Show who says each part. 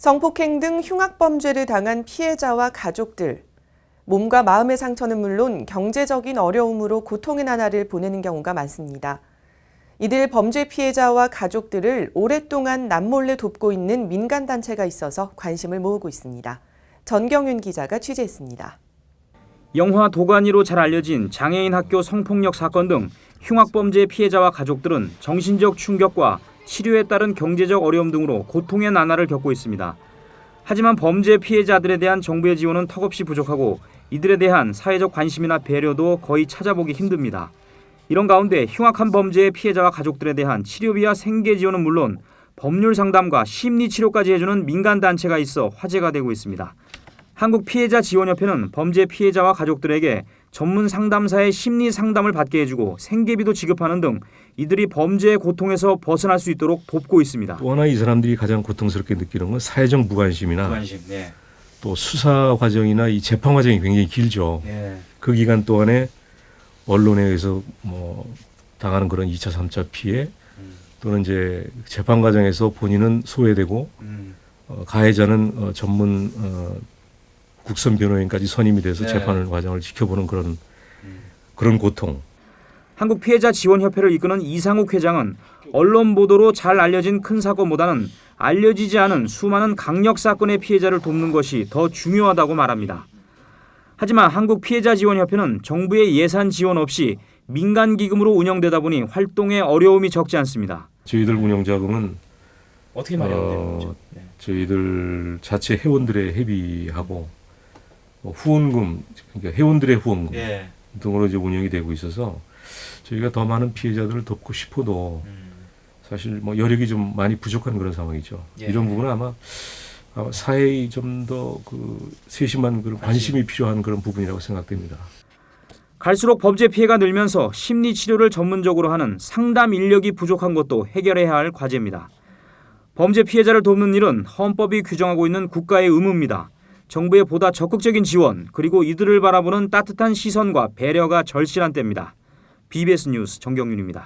Speaker 1: 성폭행 등 흉악범죄를 당한 피해자와 가족들. 몸과 마음의 상처는 물론 경제적인 어려움으로 고통의 나날을 보내는 경우가 많습니다. 이들 범죄 피해자와 가족들을 오랫동안 남몰래 돕고 있는 민간단체가 있어서 관심을 모으고 있습니다. 전경윤 기자가 취재했습니다.
Speaker 2: 영화 도가니로 잘 알려진 장애인 학교 성폭력 사건 등 흉악범죄 피해자와 가족들은 정신적 충격과 치료에 따른 경제적 어려움 등으로 고통의 나날을 겪고 있습니다. 하지만 범죄 피해자들에 대한 정부의 지원은 턱없이 부족하고 이들에 대한 사회적 관심이나 배려도 거의 찾아보기 힘듭니다. 이런 가운데 흉악한 범죄의 피해자와 가족들에 대한 치료비와 생계 지원은 물론 법률 상담과 심리 치료까지 해주는 민간단체가 있어 화제가 되고 있습니다. 한국피해자지원협회는 범죄 피해자와 가족들에게 전문 상담사의 심리 상담을 받게 해주고 생계비도 지급하는 등 이들이 범죄의 고통에서 벗어날 수 있도록 돕고 있습니다.
Speaker 3: 또 하나 이 사람들이 가장 고통스럽게 느끼는 건 사회적 무관심이나 또 수사 과정이나 이 재판 과정이 굉장히 길죠. 그 기간 동안에 언론에 의해서 당하는 그런 2차, 3차 피해 또는 이제 재판 과정에서 본인은 소외되고 가해자는 전문 국선 변호인까지 선임이 돼서 재판 과정을 지켜보는 그런 고통.
Speaker 2: 한국피해자지원협회를 이끄는 이상욱 회장은 언론 보도로 잘 알려진 큰 사건보다는 알려지지 않은 수많은 강력 사건의 피해자를 돕는 것이 더 중요하다고 말합니다. 하지만 한국피해자지원협회는 정부의 예산 지원 없이 민간 기금으로 운영되다 보니 활동에 어려움이 적지 않습니다.
Speaker 3: 저희들 운영 자금은
Speaker 2: 어떻게 마련되는 거죠?
Speaker 3: 저희들 자체 회원들의 회비하고 후원금, 그러니까 회원들의 후원금 등으로 이제 운영이 되고 있어서 저희가 더 많은 피해자들을 돕고 싶어도 사실 여력이 좀 많이 부족한 그런 상황이죠. 이런 부분은 아마 사회의 좀 더 세심한 그런 관심이 필요한 그런 부분이라고 생각됩니다.
Speaker 2: 갈수록 범죄 피해가 늘면서 심리 치료를 전문적으로 하는 상담 인력이 부족한 것도 해결해야 할 과제입니다. 범죄 피해자를 돕는 일은 헌법이 규정하고 있는 국가의 의무입니다. 정부의 보다 적극적인 지원 그리고 이들을 바라보는 따뜻한 시선과 배려가 절실한 때입니다. BBS 뉴스 정경윤입니다.